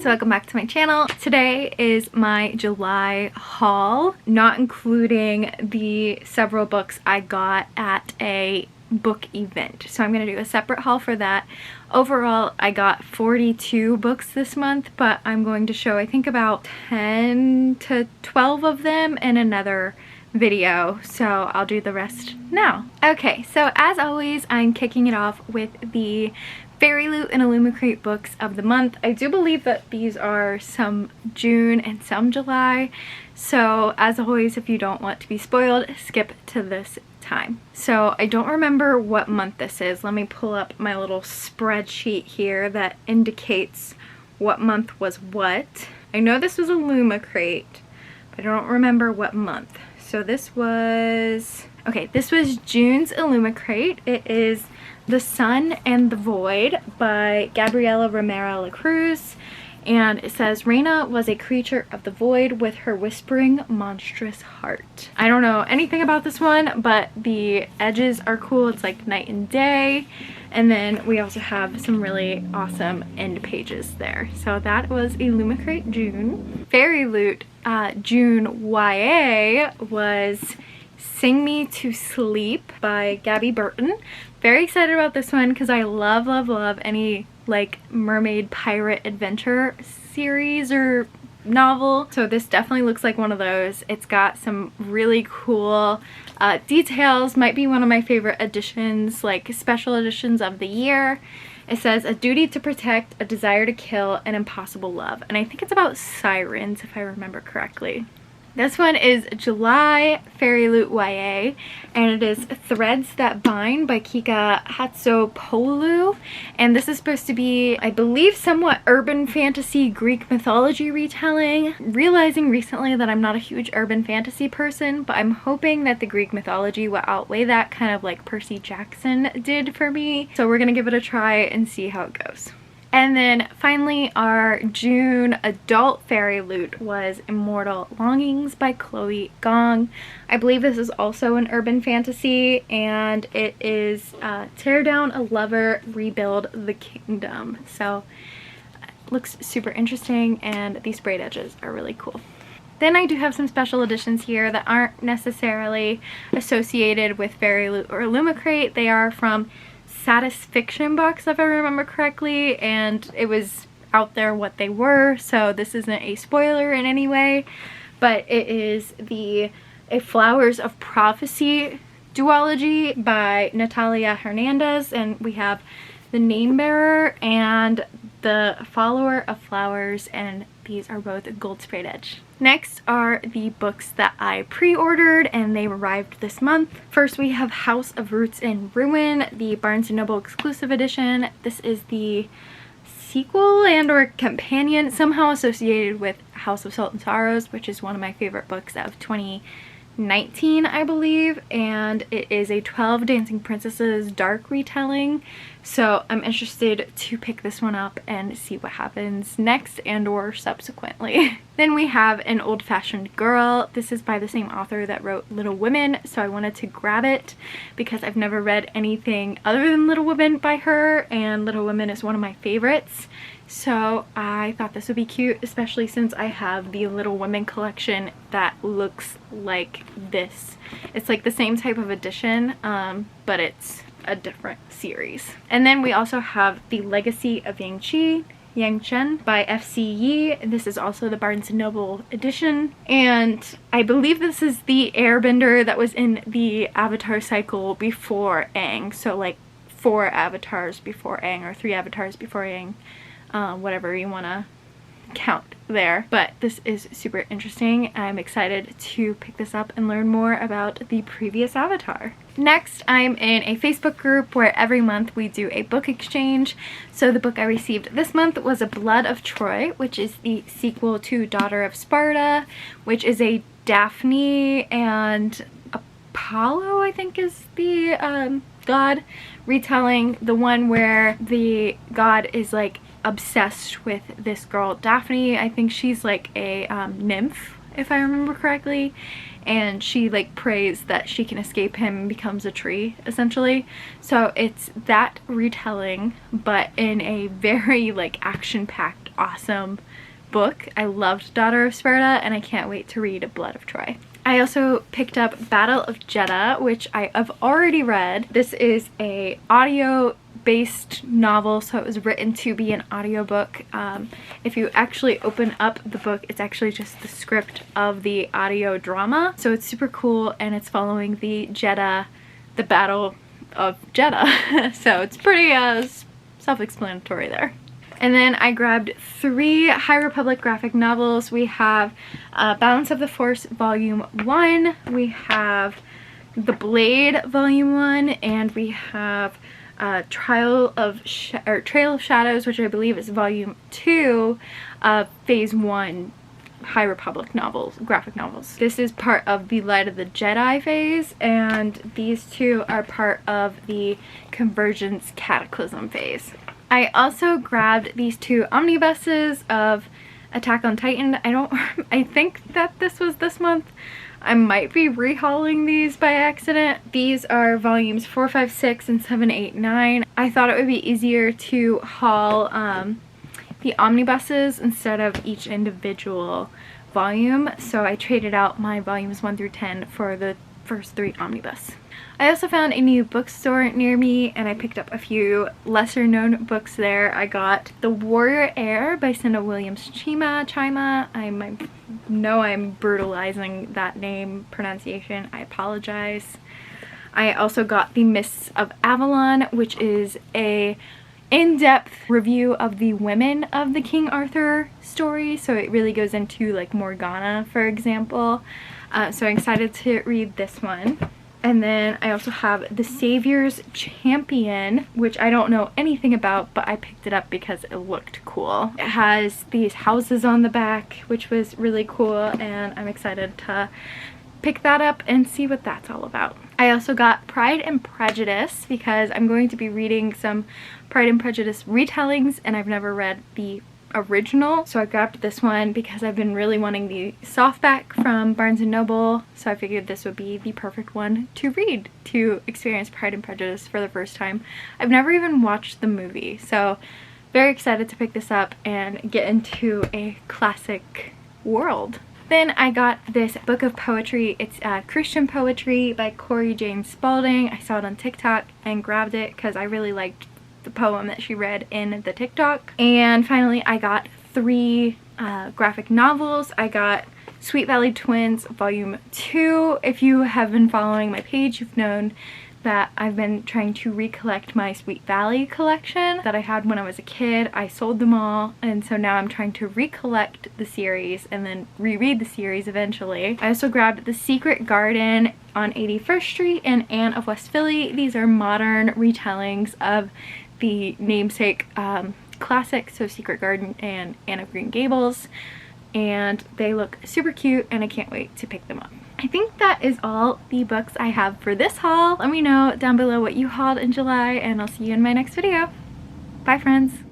welcome back to my channel. Today is my July haul, not including the several books I got at a book event. So I'm going to do a separate haul for that. Overall, I got 42 books this month, but I'm going to show I think about 10 to 12 of them in another video, so I'll do the rest now. Okay, so as always, I'm kicking it off with the Fairy Loot and Illumicrate books of the month. I do believe that these are some June and some July, so as always, if you don't want to be spoiled, skip to this time. So I don't remember what month this is. Let me pull up my little spreadsheet here that indicates what month was what. I know this was Illumicrate, but I don't remember what month. So this was, okay, this was June's Illumicrate. It is The Sun and the Void by Gabriela Romero Lacruz. And it says, Reina was a creature of the void with her whispering, monstrous heart. I don't know anything about this one, but the edges are cool. It's like night and day. And then we also have some really awesome end pages there. So that was Illumicrate June. Fairy Loot June YA was Sing Me to Sleep by Gabby Burton. Very excited about this one because I love any like mermaid pirate adventure series or novel. So this definitely looks like one of those. It's got some really cool details. Might be one of my favorite editions, like special editions of the year. It says, a duty to protect, a desire to kill, an impossible love. And I think it's about sirens, if I remember correctly. This one is July Fairy Loot YA, and it is Threads That Bind by Kika Hatsopoulou. And this is supposed to be, I believe, somewhat urban fantasy Greek mythology retelling. Realizing recently that I'm not a huge urban fantasy person, but I'm hoping that the Greek mythology will outweigh that, kind of like Percy Jackson did for me. So we're gonna give it a try and see how it goes. And then finally, our June adult fairy loot was Immortal Longings by Chloe Gong. I believe this is also an urban fantasy, and it is tear down a lover, rebuild the kingdom. So it looks super interesting, and these sprayed edges are really cool. Then I do have some special editions here that aren't necessarily associated with Fairy Loot or Illumicrate. They are from Satisfiction Box, if I remember correctly, and it was out there what they were, so this isn't a spoiler in any way, but it is the A Flowers of Prophecy duology by Natalia Hernandez, and we have the Name Bearer and the Follower of Flowers, and these are both gold sprayed edge. Next are the books that I pre-ordered and they arrived this month. First we have House of Roots and Ruin, the Barnes & Noble exclusive edition. This is the sequel and or companion somehow associated with House of Salt and Sorrows, which is one of my favorite books of 2019, I believe, and it is a 12 Dancing Princesses dark retelling, so I'm interested to pick this one up and see what happens next and or subsequently. Then we have An Old-Fashioned Girl. This is by the same author that wrote Little Women, so I wanted to grab it because I've never read anything other than Little Women by her, and Little Women is one of my favorites. So I thought this would be cute, especially since I have the Little Women collection that looks like this. It's like the same type of edition, but it's a different series. And then we also have The Legacy of Yang Chen by F.C. Yi. This is also the Barnes & Noble edition, and I believe this is the airbender that was in the Avatar cycle before Aang, so like 4 avatars before Aang or 3 avatars before Aang. Whatever you want to count there, but this is super interesting. I'm excited to pick this up and learn more about the previous Avatar. Next, I'm in a Facebook group where every month we do a book exchange. So the book I received this month was A Blood of Troy, which is the sequel to Daughter of Sparta, which is a Daphne and Apollo, I think is the god retelling, the one where the god is like obsessed with this girl Daphne. I think she's like a nymph, if I remember correctly, and she like prays that she can escape him and becomes a tree, essentially. So it's that retelling, but in a very like action-packed awesome book. I loved Daughter of Sparta, and I can't wait to read Blood of Troy. I also picked up Battle of Jeddah, which I have already read. This is a audio-based novel, so it was written to be an audiobook. If you actually open up the book, it's actually just the script of the audio drama. So it's super cool, and it's following the Battle of Jeddah. So it's pretty self-explanatory there. And then I grabbed 3 High Republic graphic novels. We have Balance of the Force Volume 1, we have The Blade Volume 1, and we have Trail of Shadows, which I believe is Volume 2 of Phase 1 High Republic novels, graphic novels. This is part of the Light of the Jedi phase, and these 2 are part of the Convergence Cataclysm phase. I also grabbed these 2 omnibuses of Attack on Titan. I think that this was this month. I might be rehauling these by accident. These are volumes 4, 5, 6, and 7, 8, 9. I thought it would be easier to haul the omnibuses instead of each individual volume, so I traded out my volumes 1 through 10 for the first 3 omnibus. I also found a new bookstore near me, and I picked up a few lesser known books there. I got The Warrior Heir by Cinda Williams Chima. I know I'm brutalizing that name pronunciation. I apologize. I also got The Mists of Avalon, which is a in-depth review of the women of the King Arthur story. So it really goes into like Morgana, for example. So I'm excited to read this one. And then I also have The Savior's Champion, which I don't know anything about, but I picked it up because it looked cool. It has these houses on the back, which was really cool, and I'm excited to pick that up and see what that's all about. I also got Pride and Prejudice because I'm going to be reading some Pride and Prejudice retellings, and I've never read the original, so I grabbed this one because I've been really wanting the softback from Barnes & Noble, so I figured this would be the perfect one to read to experience Pride and Prejudice for the first time. I've never even watched the movie, so very excited to pick this up and get into a classic world. Then I got this book of poetry. It's Christian poetry by Corey Jane Spalding. I saw it on TikTok and grabbed it because I really liked the poem that she read in the TikTok. And finally I got 3 graphic novels. I got Sweet Valley Twins Volume 2. If you have been following my page, you've known that I've been trying to recollect my Sweet Valley collection that I had when I was a kid. I sold them all, and so now I'm trying to recollect the series and then reread the series eventually. I also grabbed The Secret Garden on 81st Street and Anne of West Philly. These are modern retellings of the namesake classic, so Secret Garden and Anne of Green Gables, and they look super cute and I can't wait to pick them up. I think that is all the books I have for this haul. Let me know down below what you hauled in July, and I'll see you in my next video. Bye friends!